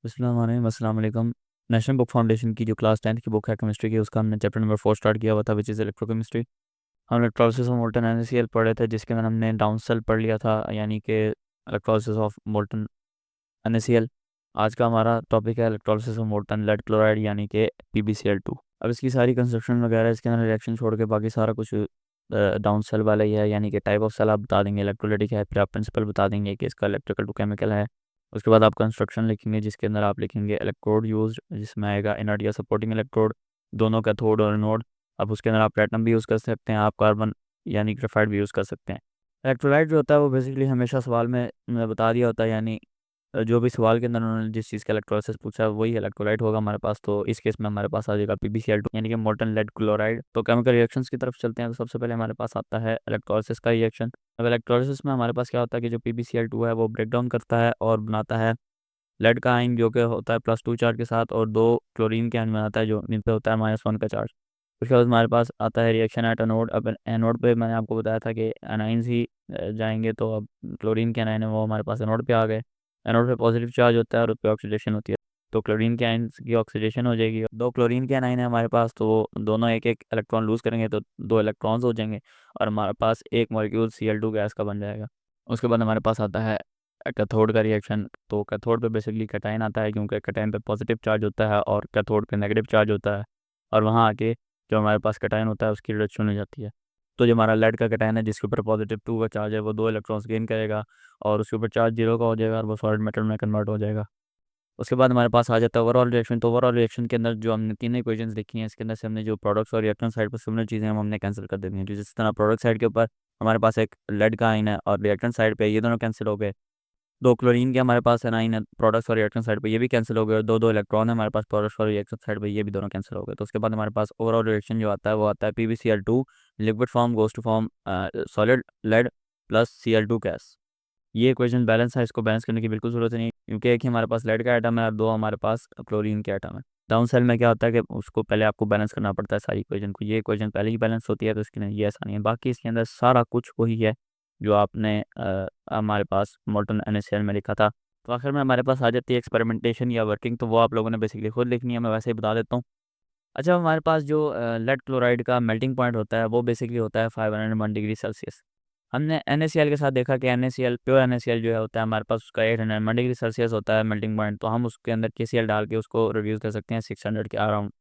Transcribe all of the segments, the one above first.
अस्सलाम वालेकुम। National book foundation की जो क्लास 10th की बुक है केमिस्ट्री की, उसका हमने चैप्टर नंबर 4 स्टार्ट किया हुआ था, विच इज़ इलेक्ट्रोकेमिस्ट्री। हम इलेक्ट्रोलिसिस ऑफ मोल्टन NaCl पढ़े थे, जिसके अंदर हमने डाउन सेल पढ़ लिया था, यानी कि इलेक्ट्रोलिसिस ऑफ मोल्टन NaCl। आज का हमारा टॉपिक है electrolysis of molten lead chloride, यानी कि PbCl2। अब इसकी सारी कंस्ट्रक्शन वगैरह, इसके अंदर रिएक्शन छोड़ के बाकी सारा कुछ डाउन सेल वाला ही है, यानी कि टाइप ऑफ सेल आप बता देंगे, इलेक्ट्रोलाइटिक है, फिर आप प्रिंसिपल बता देंगे कि इसका इलेक्ट्रिकल टू केमिकल है। उसके बाद आप कंस्ट्रक्शन लिखेंगे, जिसके अंदर आप लिखेंगे इलेक्ट्रोड यूज, जिसमें आएगा इनर्ट या सपोर्टिंग इलेक्ट्रोड, दोनों कैथोड और एनोड। अब उसके अंदर आप प्लेटिनम भी यूज़ कर सकते हैं, आप कार्बन यानी ग्रेफाइट भी यूज़ कर सकते हैं। इलेक्ट्रोलाइट जो होता है वो बेसिकली हमेशा सवाल में बता दिया होता है, यानी जो भी सवाल के अंदर उन्होंने जिस चीज़ का इलेक्ट्रोलिसिस पूछा है वही इलेक्ट्रोलाइट होगा हमारे पास। तो इस केस में हमारे पास आ जाएगा PbCl2, यानी कि मोल्टन लेड क्लोराइड। तो केमिकल रिएक्शंस की तरफ चलते हैं, तो सबसे पहले हमारे पास आता है इलेक्ट्रोलिसिस का रिएक्शन। अब इलेक्ट्रोलिसिस में हमारे पास क्या होता है कि जो PbCl2 है वो ब्रेक डाउन करता है और बनाता है लेड का आयन, जो कि होता है +2 चार्ज के साथ, और दो क्लोरीन के आयन बनाता है जो जिन पे होता है -1 का चार्ज। उसके बाद हमारे पास आता है रिएक्शन एट एनोड। अब एनोड पे मैंने आपको बताया था कि एनाइंस ही जाएंगे, तो अब क्लोरीन के आयन है वो हमारे पास एनोड पे आ गए। एनोड पे पॉजिटिव चार्ज होता है और उस पर ऑक्सीडेशन होती है, तो क्लोरीन के आयन की ऑक्सीडेशन हो जाएगी। दो क्लोरीन के आयन है हमारे पास, तो वो दोनों एक एक इलेक्ट्रॉन लूज करेंगे तो दो इलेक्ट्रॉन्स हो जाएंगे, और हमारे पास एक मॉलिक्यूल Cl2 गैस का बन जाएगा। उसके बाद हमारे पास आता है कैथोड का रिएक्शन। तो कैथोड पे बेसिकली कैटायन आता है, क्योंकि कैटायन पे पॉजिटिव चार्ज होता है और कैथोड पे नेगेटिव चार्ज होता है, और वहाँ आके जो हमारे पास कैटायन होता है उसकी रिडक्शन हो जाती है। तो जो हमारा लेड का कैटायन है, जिसके ऊपर +2 का चार्ज है, वो दो इलेक्ट्रॉन्स गेन करेगा और उसके ऊपर चार्ज 0 का हो जाएगा और वो सॉलिड मेटल में कन्वर्ट हो जाएगा। उसके बाद हमारे पास आ जाता है ओवरऑल रिएक्शन। तो ओवरऑल रिएक्शन के अंदर जो हमने तीन इक्वेशंस लिखी हैं, इसके अंदर से हमने जो प्रोडक्ट्स और रिएक्शन साइड पर सिमिलर चीज़ें हम हमने कैंसिल कर देनी है। तो जिस तरह प्रोडक्ट साइड के ऊपर हमारे पास एक लेड का आइन है और रिएक्शन साइड पे ये दोनों कैंसिल हो गए। दो क्लोरीन के हमारे पास एनाइन है प्रोडक्ट्स और रिएक्शन साइड पे, ये भी कैंसिल हो गए, और दो दो इलेक्ट्रॉन है हमारे पास प्रोडक्ट्स और रिएक्शन साइड पे, ये भी दोनों कैंसिल हो गए। तो उसके बाद हमारे पास ओवरऑल रिएक्शन जो आता है वो आता है PbCl2 liquid form goes to form solid lead plus Cl2 gas. ये इक्वेशन बैलेंस है, इसको बैलेंस करने की बिल्कुल जरूरत नहीं, क्योंकि एक ही हमारे पास लेड का आइटम है और दो हमारे पास क्लोरीन के आइटम है। डाउन सेल में क्या होता है कि उसको पहले आपको बैलेंस करना पड़ता है सारी इक्वेशन को, ये इक्वेशन पहले ही बैलेंस होती है, तो इसके लिए ये आसानी है। बाकी इसके अंदर सारा कुछ वही है जो आपने हमारे पास मोल्टन NaCl में लिखा था। तो आखिर में हमारे पास आ जाती है एक्सपेरिमेंटेशन या वर्किंग, तो वो आप लोगों ने बेसिकली खुद लिखनी है, मैं वैसे ही बता देता हूँ। अच्छा, हमारे पास जो लेड क्लोराइड का मेल्टिंग पॉइंट होता है वो बेसिकली होता है 501 डिग्री सेल्सियस। हमने NaCl के साथ देखा कि NaCl प्योर NaCl जो है होता है हमारे पास, उसका 801 डिग्री सेल्सियस होता है मेल्टिंग पॉइंट, तो हम उसके अंदर KCl डाल के उसको रिड्यूस कर सकते हैं 600 के अराउंड।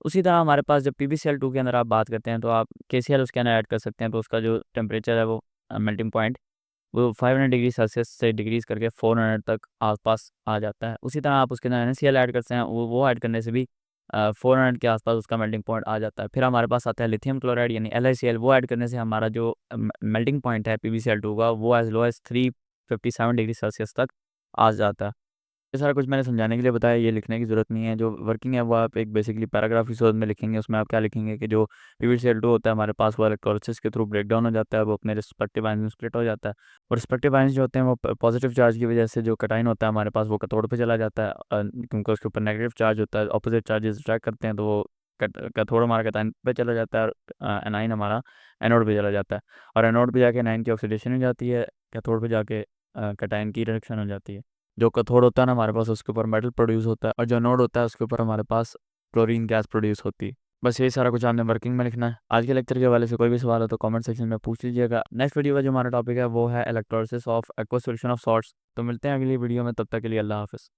उसी तरह हमारे पास जब PbCl2 के अंदर आप बात करते हैं तो आप KCl उसके अंदर ऐड कर सकते हैं, तो उसका जो टेम्परेचर है वो मेल्टिंग पॉइंट वो 500 डिग्री सेल्सियस से डिक्रीज करके 400 तक आसपास आ जाता है। उसी तरह आप उसके अंदर NaCl ऐड करते हैं, वो ऐड करने से भी 400 के आसपास उसका मेल्टिंग पॉइंट आ जाता है। फिर हमारे पास आता है लिथियम क्लोराइड यानी LiCl, वो ऐड करने से हमारा जो मेल्टिंग पॉइंट है PbCl2 का वो as low as 357 degree Celsius तक आ जाता है। ये सारा कुछ मैंने समझाने के लिए बताया, ये लिखने की ज़रूरत नहीं है। जो वर्किंग है वो आप एक बेसिकली पैराग्राफ की सूरत में लिखेंगे। उसमें आप क्या लिखेंगे कि जो PbCl2 होता है हमारे पास वो इलेक्ट्रोलिसिस के थ्रू ब्रेक डाउन हो जाता है, वो अपने रिस्पेक्टिव आयंस में स्प्लिट हो जाता है, और रिस्पेक्टिव आयंस जो होते हैं वो पॉजिटिव चार्ज की वजह से जो कैटायन होता है हमारे पास वो कैथोड पे चला जाता है, क्योंकि उसके ऊपर नेगेटिव चार्ज होता है, अपोजिट चार्जेस अट्रैक्ट करते हैं, तो वो कैथोड हमारा कैटायन पे चला जाता है, और एनाइन हमारा एनोड पे चला जाता है, और एनोड पे जाके एनाइन की ऑक्सीडेशन हो जाती है, कैथोड पे जाके कैटायन की रिडक्शन हो जाती है। जो कैथोड होता है ना हमारे पास उसके ऊपर मेटल प्रोड्यूस होता है, और जो एनोड होता है उसके ऊपर हमारे पास क्लोरीन गैस प्रोड्यूस होती है। बस यही सारा कुछ आपने वर्किंग में लिखना है। आज के लेक्चर के हवाले से कोई भी सवाल हो तो कमेंट सेक्शन में पूछ लीजिएगा। नेक्स्ट वीडियो का जो हमारा टॉपिक है वो है electrolysis of aqua solution of salts. तो मिलते हैं अगली वीडियो में, तब तक के लिए अल्लाह हाफिज़।